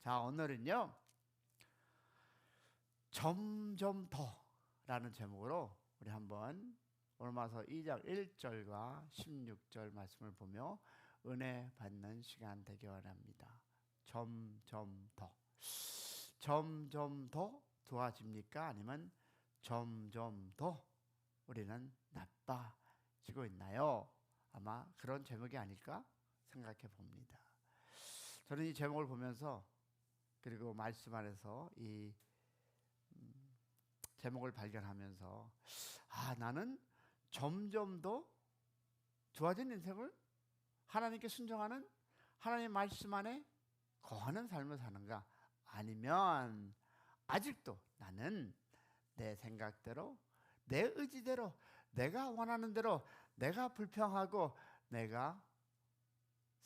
자, 오늘은요, 점점 더 라는 제목으로 우리 한번 로마서 2장 1절과 16절 말씀을 보며 은혜 받는 시간 되기 원합니다. 점점 더. 점점 더 좋아집니까? 아니면 점점 더 우리는 나빠지고 있나요? 아마 그런 제목이 아닐까 생각해 봅니다. 저는 이 제목을 보면서 그리고 말씀 안에서 이 제목을 발견하면서 나는 점점 더 좋아진 인생을 하나님께 순종하는 하나님의 말씀 안에 거하는 삶을 사는가? 아니면 아직도 나는 내 생각대로 내 의지대로 내가 원하는 대로 내가 불평하고 내가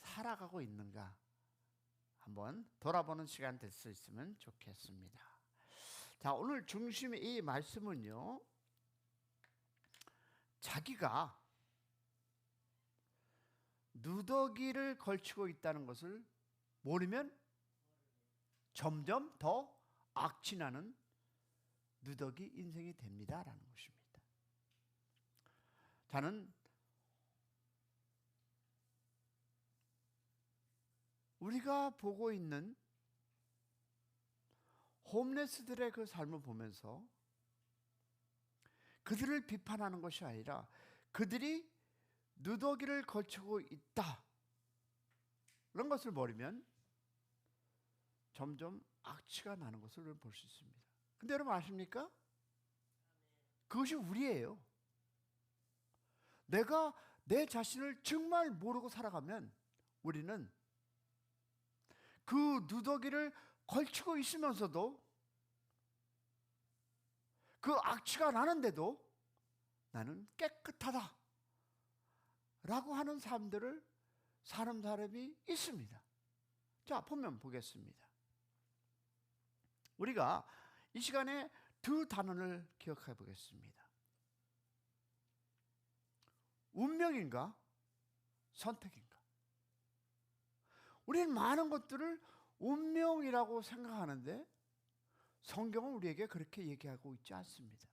살아가고 있는가? 한번 돌아보는 시간 될 수 있으면 좋겠습니다. 자, 오늘 중심의 이 말씀은요, 자기가 누더기를 걸치고 있다는 것을 모르면 점점 더 악취나는 누더기 인생이 됩니다라는 것입니다. 저는 우리가 보고 있는 홈레스들의 그 삶을 보면서 그들을 비판하는 것이 아니라 그들이 누더기를 걸치고 있다 그런 것을 모르면 점점 악취가 나는 것을 볼 수 있습니다. 근데 여러분 아십니까? 그것이 우리예요. 내가 내 자신을 정말 모르고 살아가면 우리는 그 누더기를 걸치고 있으면서도 그 악취가 나는데도 나는 깨끗하다 라고 하는 사람들을 사는 사람이 있습니다. 자, 보면 보겠습니다. 우리가 이 시간에 두 단어를 기억해 보겠습니다. 운명인가? 선택인가? 우리는 많은 것들을 운명이라고 생각하는데 성경은 우리에게 그렇게 얘기하고 있지 않습니다.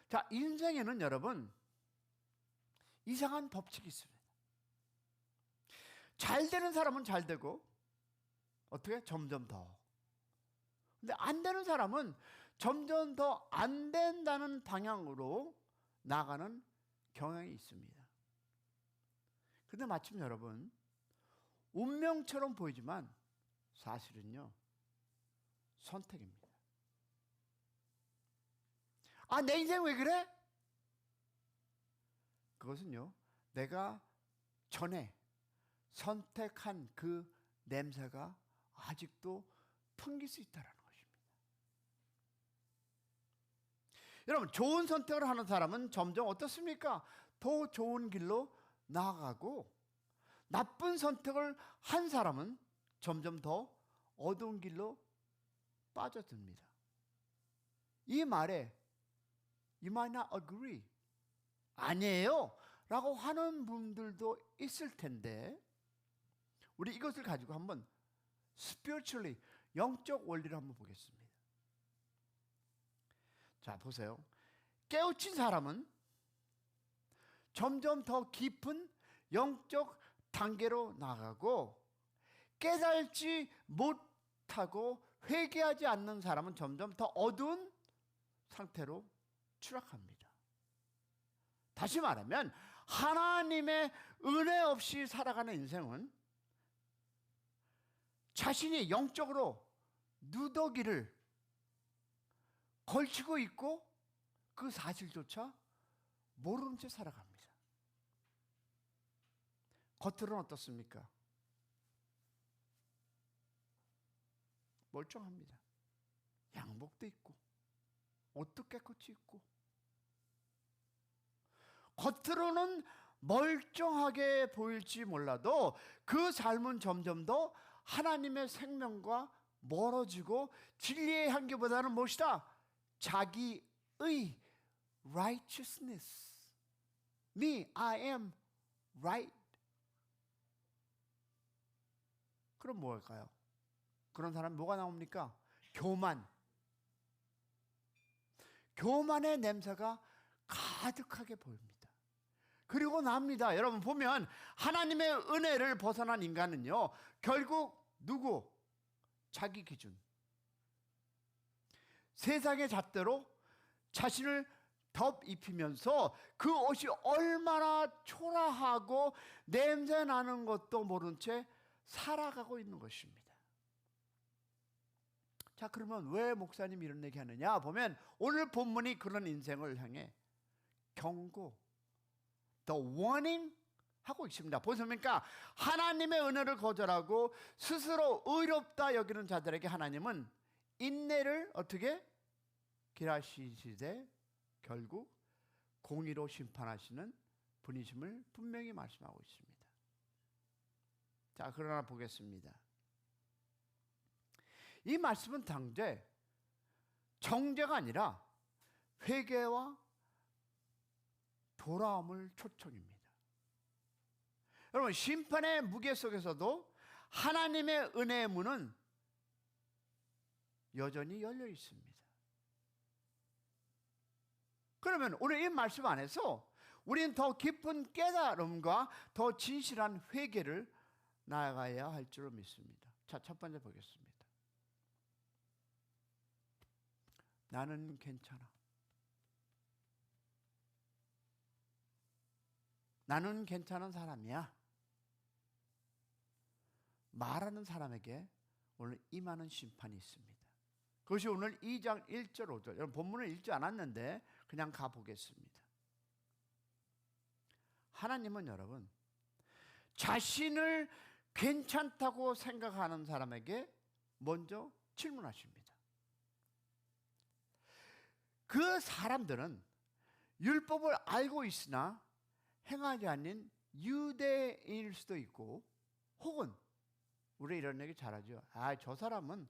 자, 인생에는 여러분 이상한 법칙이 있습니다. 잘 되는 사람은 잘 되고 어떻게? 점점 더. 근데 안 되는 사람은 점점 더 안 된다는 방향으로 나가는 경향이 있습니다. 근데 마침 여러분 운명처럼 보이지만 사실은요 선택입니다. 내 인생 왜 그래? 그것은요 내가 전에 선택한 그 냄새가 아직도 풍길 수 있다는 것입니다. 여러분 좋은 선택을 하는 사람은 점점 어떻습니까? 더 좋은 길로 나아가고 나쁜 선택을 한 사람은 점점 더 어두운 길로 빠져듭니다. 이 말에 You might not agree. 아니에요 라고 하는 분들도 있을 텐데 우리 이것을 가지고 한번 spiritually, 영적 원리를 한번 보겠습니다. 자, 보세요. 깨우친 사람은 점점 더 깊은 영적 단계로 나가고 깨달지 못하고 회개하지 않는 사람은 점점 더 어두운 상태로 추락합니다. 다시 말하면 하나님의 은혜 없이 살아가는 인생은 자신이 영적으로 누더기를 걸치고 있고 그 사실조차 모르는 채 살아갑니다. 겉으로는 어떻습니까? 멀쩡합니다. 양복도 있고 옷도 깨끗이 입고 겉으로는 멀쩡하게 보일지 몰라도 그 삶은 점점 더 하나님의 생명과 멀어지고 진리의 향기보다는 무엇이다? 자기의 righteousness. Me, I am right. 그럼 뭘까요? 그런 사람이 뭐가 나옵니까? 교만. 교만의 냄새가 가득하게 보입니다. 그리고 납니다. 여러분 보면 하나님의 은혜를 벗어난 인간은요, 결국 누구? 자기 기준. 세상의 잣대로 자신을 덮입히면서 그 옷이 얼마나 초라하고 냄새 나는 것도 모른 채 살아가고 있는 것입니다. 자, 그러면 왜 목사님이 이런 얘기 하느냐 보면 오늘 본문이 그런 인생을 향해 경고, the warning 하고 있습니다. 보십니까? 하나님의 은혜를 거절하고 스스로 의롭다 여기는 자들에게 하나님은 인내를 어떻게 기다리시되 결국 공의로 심판하시는 분이심을 분명히 말씀하고 있습니다. 자, 그러나 보겠습니다. 이 말씀은 당대 정죄가 아니라 회개와 돌아옴을 초청입니다. 여러분, 심판의 무게 속에서도 하나님의 은혜의 문은 여전히 열려 있습니다. 그러면 오늘 이 말씀 안에서 우리는 더 깊은 깨달음과 더 진실한 회개를 나아가야 할 줄로 믿습니다. 자, 첫 번째 보겠습니다. 나는 괜찮아. 나는 괜찮은 사람이야. 말하는 사람에게 오늘 임하는 심판이 있습니다. 그것이 오늘 2장 1절 5절. 여러분 본문을 읽지 않았는데 그냥 가보겠습니다. 하나님은 여러분 자신을 괜찮다고 생각하는 사람에게 먼저 질문하십니다. 그 사람들은 율법을 알고 있으나 행하지 않는 유대인일 수도 있고, 혹은 우리 이런 얘기 잘하죠. 아, 저 사람은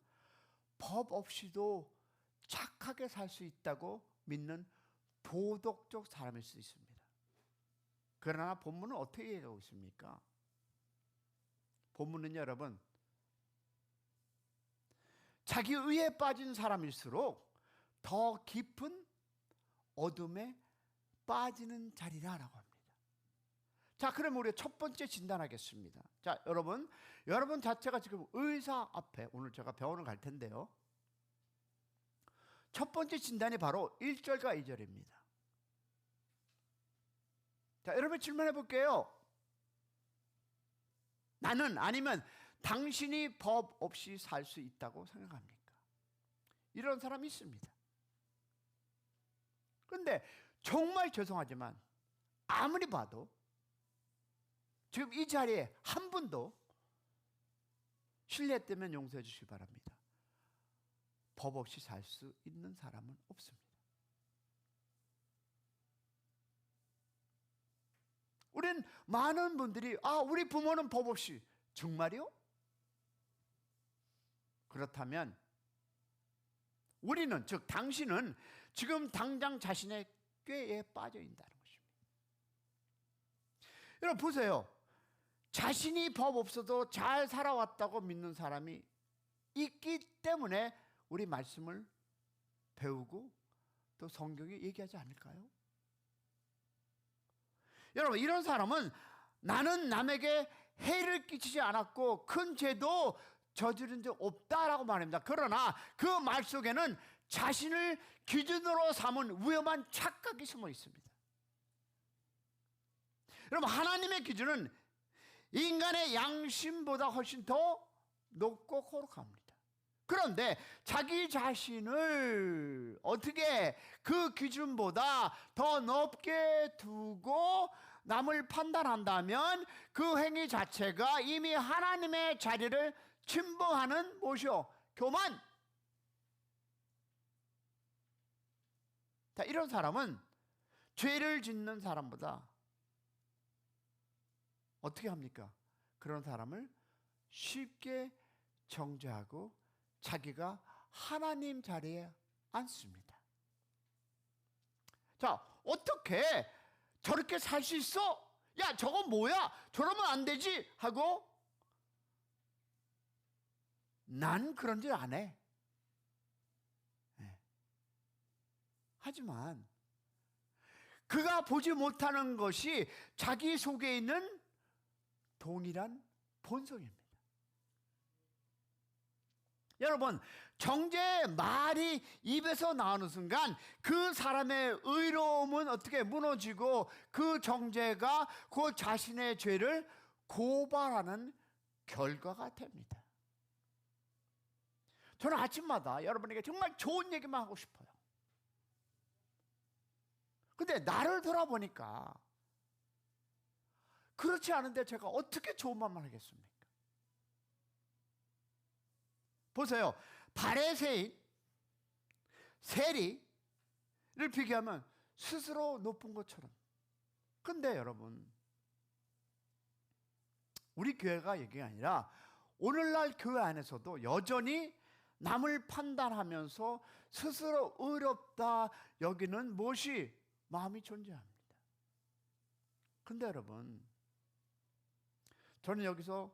법 없이도 착하게 살 수 있다고 믿는 도덕적 사람일 수 있습니다. 그러나 본문은 어떻게 얘기하고 있습니까? 본문은 여러분 자기 의에 빠진 사람일수록 더 깊은 어둠에 빠지는 자리라라고 합니다. 자, 그럼 우리 첫 번째 진단하겠습니다. 자, 여러분 자체가 지금 의사 앞에 오늘 제가 병원을 갈 텐데요. 첫 번째 진단이 바로 1절과 2절입니다. 자, 여러분 질문해 볼게요. 나는 아니면 당신이 법 없이 살 수 있다고 생각합니까? 이런 사람이 있습니다. 그런데 정말 죄송하지만 아무리 봐도 지금 이 자리에 한 분도 실례했다면 용서해 주시기 바랍니다. 법 없이 살 수 있는 사람은 없습니다. 우린 많은 분들이 우리 부모는 법 없이, 정말요? 그렇다면 우리는, 즉 당신은 지금 당장 자신의 꾀에 빠져 있다는 것입니다. 여러분 보세요. 자신이 법 없어도 잘 살아왔다고 믿는 사람이 있기 때문에 우리 말씀을 배우고 또 성경에 얘기하지 않을까요? 여러분, 이런 사람은 나는 남에게 해를 끼치지 않았고 큰 죄도 저지른 적 없다라고 말합니다. 그러나 그 말 속에는 자신을 기준으로 삼은 위험한 착각이 숨어 있습니다. 여러분, 하나님의 기준은 인간의 양심보다 훨씬 더 높고 거룩합니다. 그런데 자기 자신을 어떻게 그 기준보다 더 높게 두고 남을 판단한다면 그 행위 자체가 이미 하나님의 자리를 침범하는 무엇이요? 교만. 자, 이런 사람은 죄를 짓는 사람보다 어떻게 합니까? 그런 사람을 쉽게 정죄하고 자기가 하나님 자리에 앉습니다. 자, 어떻게 저렇게 살 수 있어? 야, 저건 뭐야? 저러면 안 되지? 하고 난 그런 줄 안 해. 네. 하지만 그가 보지 못하는 것이 자기 속에 있는 동일한 본성입니다. 여러분, 정죄의 말이 입에서 나오는 순간 그 사람의 의로움은 어떻게 무너지고 그 정죄가 그 자신의 죄를 고발하는 결과가 됩니다. 저는 아침마다 여러분에게 정말 좋은 얘기만 하고 싶어요. 근데 나를 돌아보니까 그렇지 않은데 제가 어떻게 좋은 말만 하겠습니까? 보세요. 바리새인, 세리를 비교하면 스스로 높은 것처럼. 근데 여러분, 우리 교회가 얘기가 아니라 오늘날 교회 안에서도 여전히 남을 판단하면서 스스로 의롭다 여기는 무엇이 마음이 존재합니다. 근데 여러분, 저는 여기서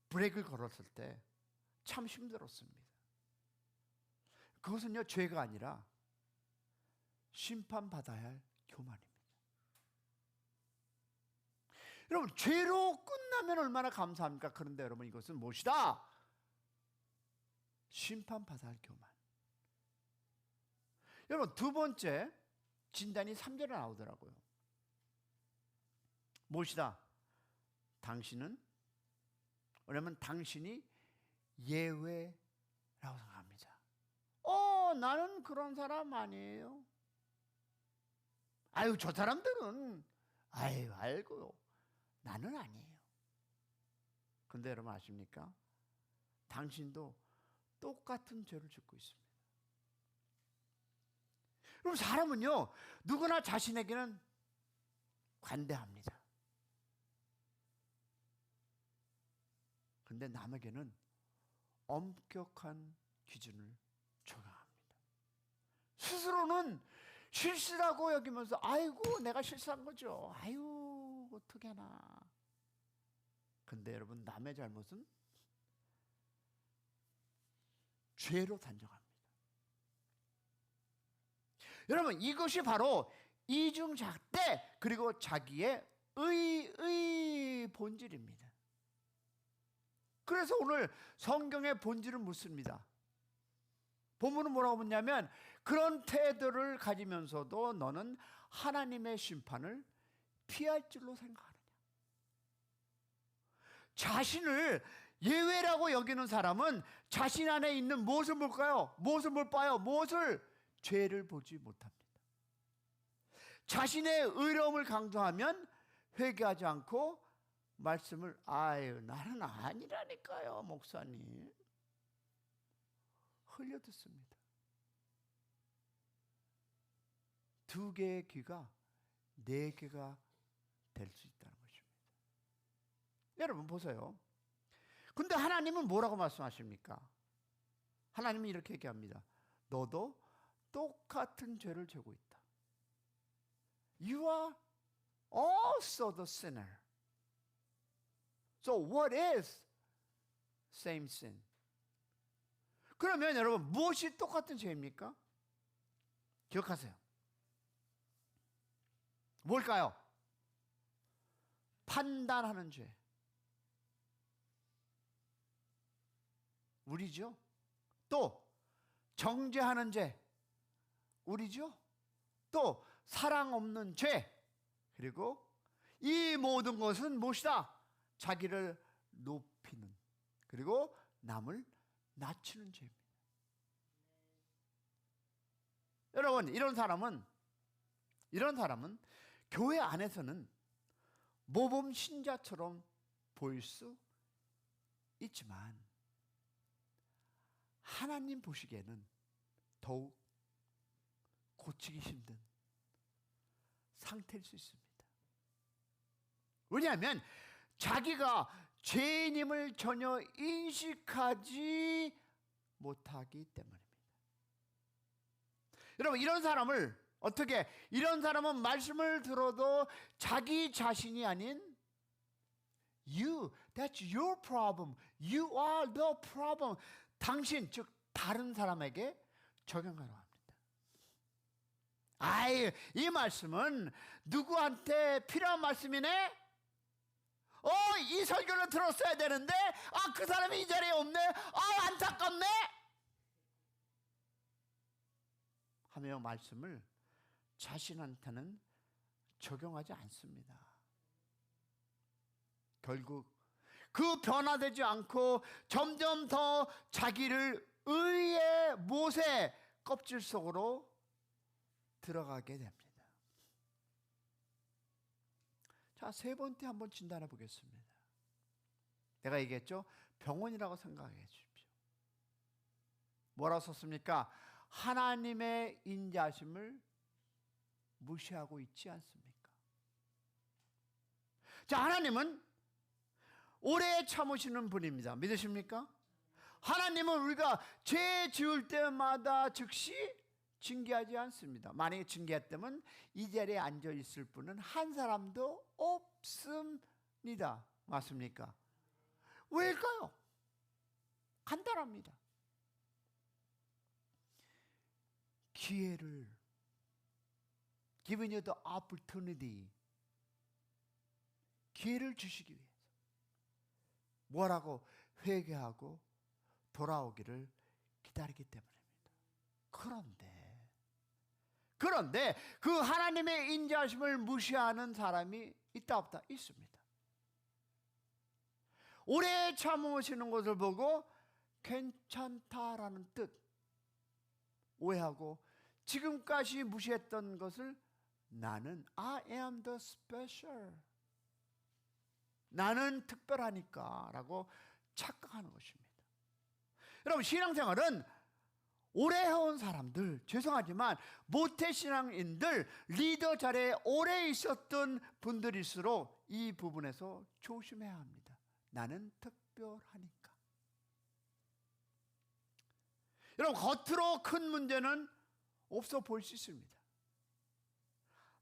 브레이크를 걸었을 때 참 힘들었습니다. 그것은요, 죄가 아니라 심판받아야 할 교만입니다. 여러분, 죄로 끝나면 얼마나 감사합니까? 그런데 여러분, 이것은 무엇이다? 심판받아야 할 교만. 여러분, 두 번째 진단이 3절에 나오더라고요. 무엇이다? 당신은, 왜냐하면 당신이 예외라고 생각합니다. 나는 그런 사람 아니에요. 아유, 저 사람들은 알고요. 나는 아니에요. 근데 여러분 아십니까? 당신도 똑같은 죄를 짓고 있습니다. 그럼 사람은요, 누구나 자신에게는 관대합니다. 근데 남에게는 엄격한 기준을 적용합니다. 스스로는 실수라고 여기면서 아이고 내가 실수한 거죠. 아유 어떻게 하나. 근데 여러분, 남의 잘못은 죄로 단정합니다. 여러분, 이것이 바로 이중잣대 그리고 자기의 의 본질입니다. 그래서 오늘 성경의 본질을 묻습니다. 본문은 뭐라고 묻냐면, 그런 태도를 가지면서도 너는 하나님의 심판을 피할 줄로 생각하느냐. 자신을 예외라고 여기는 사람은 자신 안에 있는 무엇을 볼까요? 무엇을 못 봐요? 무엇을? 죄를 보지 못합니다. 자신의 의로움을 강조하면 회개하지 않고 말씀을 나는 아니라니까요 목사님 흘려듣습니다. 두 개의 귀가 네 개가 될 수 있다는 것입니다. 여러분 보세요. 근데 하나님은 뭐라고 말씀하십니까? 하나님이 이렇게 얘기합니다. 너도 똑같은 죄를 지고 있다. You are also the sinner. So what is same sin? 그러면 여러분 무엇이 똑같은 죄입니까? 기억하세요. 뭘까요? 판단하는 죄. 우리죠. 또 정죄하는 죄. 우리죠. 또 사랑 없는 죄. 그리고 이 모든 것은 무엇이다? 자기를 높이는, 그리고 남을 낮추는 죄입니다. 여러분, 이런 사람은 교회 안에서는 모범 신자처럼 보일 수 있지만 하나님 보시기에는 더욱 고치기 힘든 상태일 수 있습니다. 왜냐하면 자기가 죄인임을 전혀 인식하지 못하기 때문입니다. 여러분, 이런 사람은 말씀을 들어도 자기 자신이 아닌 You, that's your problem. You are the problem. 당신, 즉 다른 사람에게 적용하라고 합니다. 아이, 이 말씀은 누구한테 필요한 말씀이네? 이 설교를 들었어야 되는데 그 사람이 이 자리에 없네. 안타깝네. 하며 말씀을 자신한테는 적용하지 않습니다. 결국 그 변화되지 않고 점점 더 자기를 의의 못의 껍질 속으로 들어가게 됩니다. 자, 세 번째 한번 진단해 보겠습니다. 내가 얘기했죠? 병원이라고 생각해 주십시오. 뭐라고 썼습니까? 하나님의 인자하심을 무시하고 있지 않습니까? 자, 하나님은 오래 참으시는 분입니다. 믿으십니까? 하나님은 우리가 죄 지을 때마다 즉시 징계하지 않습니다. 만약에 징계했다면 이 자리에 앉아 있을 분은 한 사람도 없습니다. 맞습니까? 왜일까요? 간단합니다. 기회를, giving you the opportunity, 기회를 주시기 위해서 뭐라고? 회개하고 돌아오기를 기다리기 때문입니다. 그런데 그 하나님의 인자하심을 무시하는 사람이 있다 없다? 있습니다. 오래 참으시는 것을 보고 괜찮다라는 뜻 오해하고 지금까지 무시했던 것을 나는 I am the special, 나는 특별하니까 라고 착각하는 것입니다. 여러분, 신앙생활은 오래 해온 사람들, 죄송하지만 모태신앙인들, 리더 자리에 오래 있었던 분들일수록 이 부분에서 조심해야 합니다. 나는 특별하니까. 여러분, 겉으로 큰 문제는 없어 보일 수 있습니다.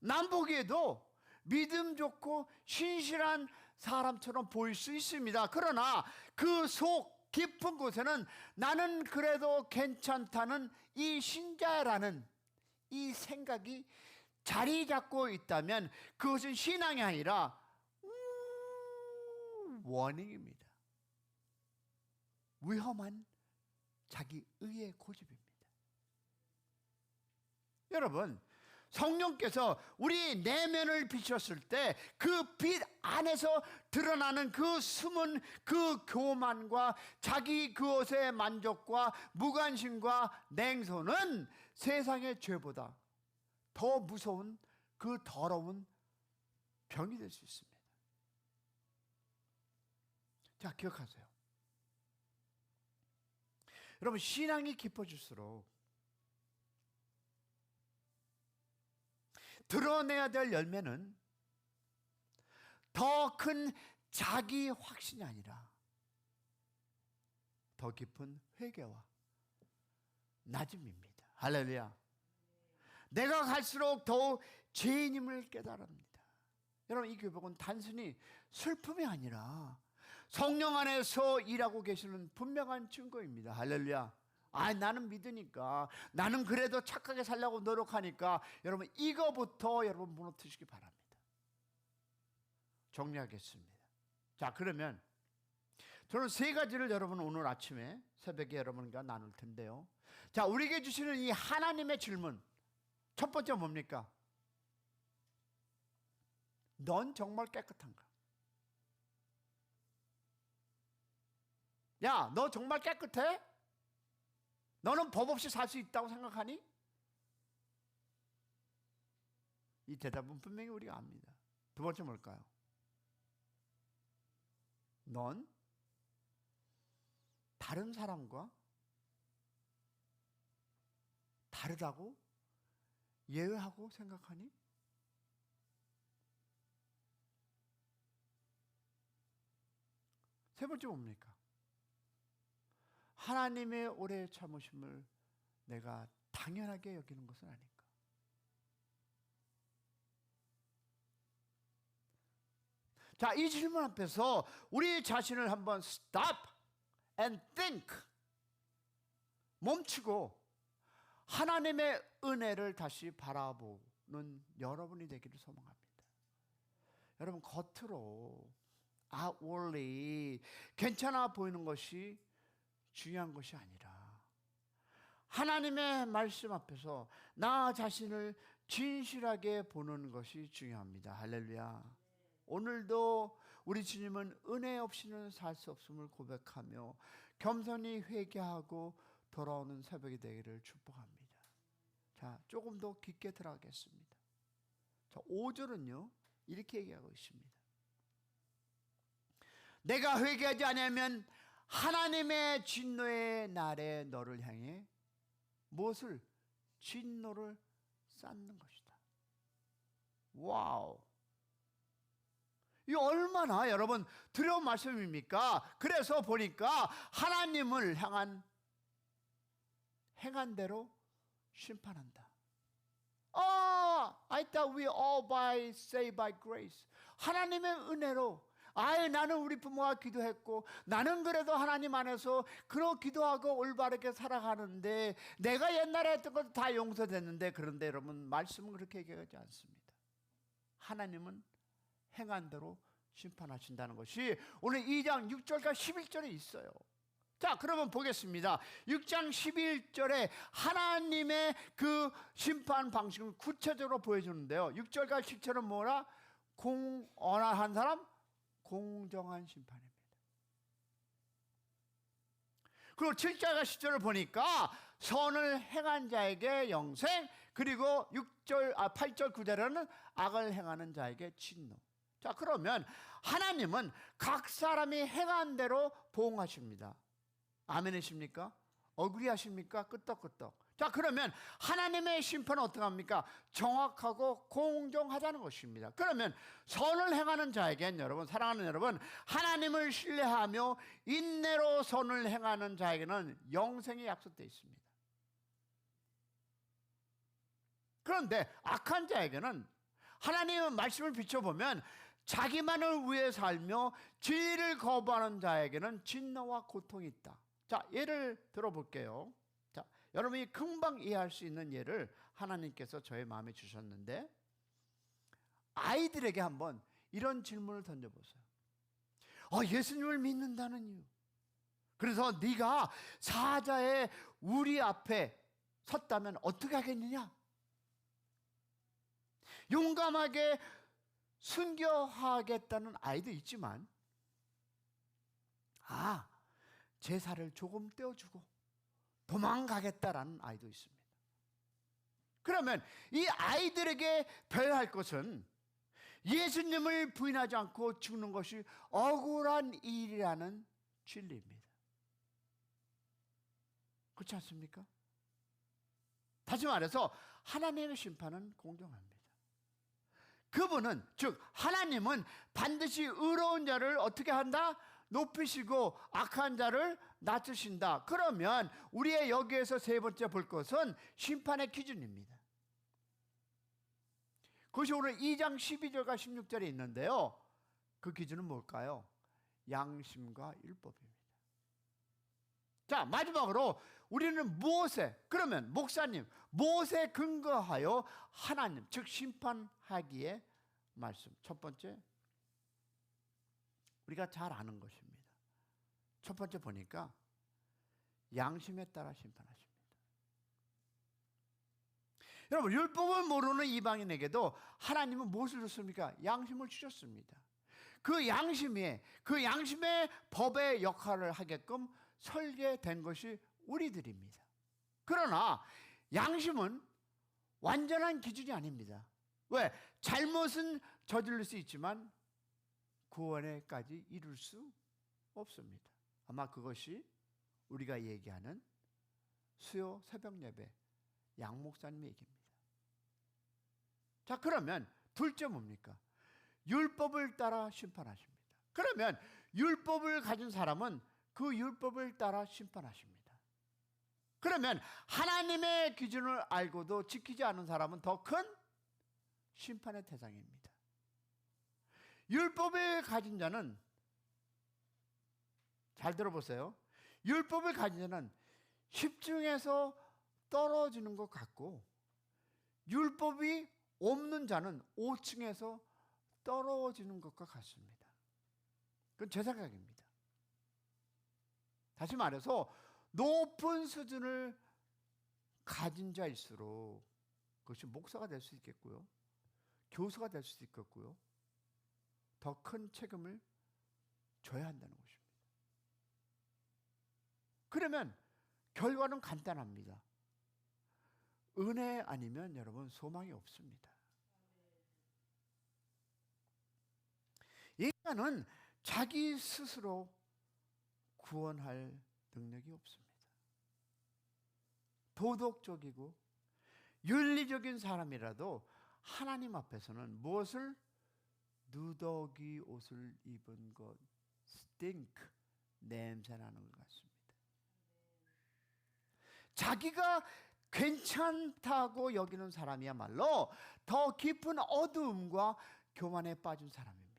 남 보기에도 믿음 좋고 신실한 사람처럼 보일 수 있습니다. 그러나 그 속 깊은 곳에는 나는 그래도 괜찮다는 이 신자라는 이 생각이 자리 잡고 있다면 그것은 신앙이 아니라 워닝입니다. 위험한 자기 의의 고집입니다. 여러분, 성령께서 우리 내면을 비추었을 때 그 빛 안에서 드러나는 그 숨은 그 교만과 자기 그것의 만족과 무관심과 냉소는 세상의 죄보다 더 무서운 그 더러운 병이 될 수 있습니다. 자, 기억하세요. 여러분, 신앙이 깊어질수록 드러내야 될 열매는 더 큰 자기 확신이 아니라 더 깊은 회개와 낮음입니다. 할렐루야. 내가 갈수록 더욱 죄인임을 깨달습니다. 여러분, 이 교복은 단순히 슬픔이 아니라 성령 안에서 일하고 계시는 분명한 증거입니다. 할렐루야. 나는 믿으니까, 나는 그래도 착하게 살려고 노력하니까, 여러분 이거부터 여러분 무너뜨리시기 바랍니다. 정리하겠습니다. 자, 그러면 저는 세 가지를 여러분 오늘 아침에 새벽에 여러분과 나눌 텐데요. 자, 우리에게 주시는 이 하나님의 질문, 첫 번째 뭡니까? 넌 정말 깨끗한가? 야, 너 정말 깨끗해? 너는 법 없이 살 수 있다고 생각하니? 이 대답은 분명히 우리가 압니다. 두 번째 뭘까요? 넌 다른 사람과 다르다고 예외하고 생각하니? 세 번째 뭡니까? 하나님의 오래 참으심을 내가 당연하게 여기는 것은 아닐까? 자, 이 질문 앞에서 우리 자신을 한번 stop and think, 멈추고 하나님의 은혜를 다시 바라보는 여러분이 되기를 소망합니다. 여러분, 겉으로 outwardly 괜찮아 보이는 것이 중요한 것이 아니라 하나님의 말씀 앞에서 나 자신을 진실하게 보는 것이 중요합니다. 할렐루야. 오늘도 우리 주님은 은혜 없이는 살 수 없음을 고백하며 겸손히 회개하고 돌아오는 새벽이 되기를 축복합니다. 자, 조금 더 깊게 들어가겠습니다. 자, 5절은요 이렇게 얘기하고 있습니다. 내가 회개하지 않으면 하나님의 진노의 날에 너를 향해 무엇을? 진노를 쌓는 것이다. 와우, 이 얼마나 여러분 두려운 말씀입니까? 그래서 보니까 하나님을 향한 행한 대로 심판한다. I thought we all by saved by grace. 하나님의 은혜로, 나는 우리 부모와 기도했고 나는 그래도 하나님 안에서 그러 기도하고 올바르게 살아가는데 내가 옛날에 했던 것도 다 용서됐는데, 그런데 여러분 말씀은 그렇게 얘기하지 않습니다. 하나님은 행한 대로 심판하신다는 것이 오늘 2장 6절과 11절에 있어요. 자, 그러면 보겠습니다. 6장 11절에 하나님의 그 심판 방식을 구체적으로 보여주는데요. 6절과 10절은 뭐라? 언한 사람 공정한 심판입니다. 그리고 7절과 10절을 보니까 선을 행한 자에게 영생, 그리고 8절 9절에는 악을 행하는 자에게 진노. 자, 그러면 하나님은 각 사람이 행한 대로 보응하십니다. 아멘이십니까? 어그리하십니까? 끄떡끄떡. 자, 그러면 하나님의 심판은 어떻게 합니까? 정확하고 공정하다는 것입니다. 그러면 선을 행하는 자에겐, 여러분, 사랑하는 여러분, 하나님을 신뢰하며 인내로 선을 행하는 자에게는 영생이 약속되어 있습니다. 그런데 악한 자에게는 하나님의 말씀을 비춰보면 자기만을 위해 살며 진리를 거부하는 자에게는 진노와 고통이 있다. 자, 예를 들어볼게요. 자, 여러분이 금방 이해할 수 있는 예를 하나님께서 저의 마음에 주셨는데, 아이들에게 한번 이런 질문을 던져보세요. 예수님을 믿는다는 이유, 그래서 네가 사자의 우리 앞에 섰다면 어떻게 하겠느냐? 용감하게 순교하겠다는 아이도 있지만, 제사를 조금 떼어주고 도망가겠다라는 아이도 있습니다. 그러면 이 아이들에게 배워야 할 것은 예수님을 부인하지 않고 죽는 것이 억울한 일이라는 진리입니다. 그렇지 않습니까? 다시 말해서 하나님의 심판은 공정합니다. 그분은, 즉 하나님은 반드시 의로운 자를 어떻게 한다? 높이시고 악한 자를 낮추신다. 그러면 우리의 여기에서 세 번째 볼 것은 심판의 기준입니다. 그것이 오늘 2장 12절과 16절에 있는데요, 그 기준은 뭘까요? 양심과 율법입니다. 자, 마지막으로 우리는 그러면 목사님, 무엇에 근거하여 하나님, 즉 심판하기에 말씀? 첫 번째, 우리가 잘 아는 것입니다. 첫 번째 보니까 양심에 따라 심판하십니다. 여러분, 율법을 모르는 이방인에게도 하나님은 무엇을 줬습니까? 양심을 주셨습니다. 그 양심의 법의 역할을 하게끔 설계된 것이 우리들입니다. 그러나 양심은 완전한 기준이 아닙니다. 왜? 잘못은 저지를 수 있지만 구원에까지 이룰 수 없습니다. 아마 그것이 우리가 얘기하는 수요 새벽 예배 양 목사님의 얘기입니다. 자, 그러면 둘째 뭡니까? 율법을 따라 심판하십니다. 그러면 율법을 가진 사람은 그 율법을 따라 심판하십니다. 그러면 하나님의 기준을 알고도 지키지 않은 사람은 더 큰 심판의 대상입니다. 율법을 가진 자는, 잘 들어보세요. 율법을 가진 자는 10층에서 떨어지는 것 같고, 율법이 없는 자는 5층에서 떨어지는 것과 같습니다. 그건 제 생각입니다. 다시 말해서 높은 수준을 가진 자일수록 그것이 목사가 될 수 있겠고요, 교수가 될 수도 있겠고요, 더 큰 책임을 져야 한다는 것입니다. 그러면 결과는 간단합니다. 은혜 아니면 여러분 소망이 없습니다. 인간은 자기 스스로 구원할 능력이 없습니다. 도덕적이고 윤리적인 사람이라도 하나님 앞에서는 무엇을? 누더기 옷을 입은 것, 스팅크, 냄새나는 것 같습니다. 자기가 괜찮다고 여기는 사람이야말로 더 깊은 어두움과 교만에 빠진 사람입니다.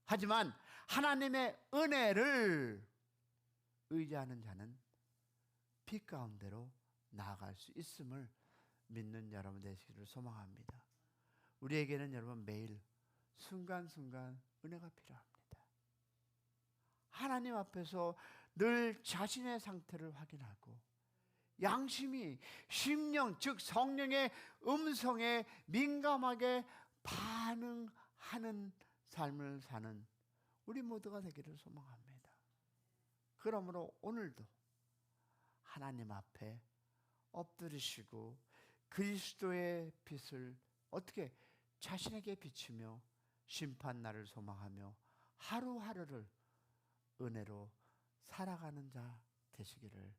하지만 하나님의 은혜를 의지하는 자는 빛 가운데로 나아갈 수 있음을 믿는 여러분 되시기를 소망합니다. 우리에게는 여러분 매일 순간순간 은혜가 필요합니다. 하나님 앞에서 늘 자신의 상태를 확인하고 양심이, 심령, 즉 성령의 음성에 민감하게 반응하는 삶을 사는 우리 모두가 되기를 소망합니다. 그러므로 오늘도 하나님 앞에 엎드리시고 그리스도의 빛을 어떻게 자신에게 비추며 심판날을 소망하며 하루하루를 은혜로 살아가는 자 되시기를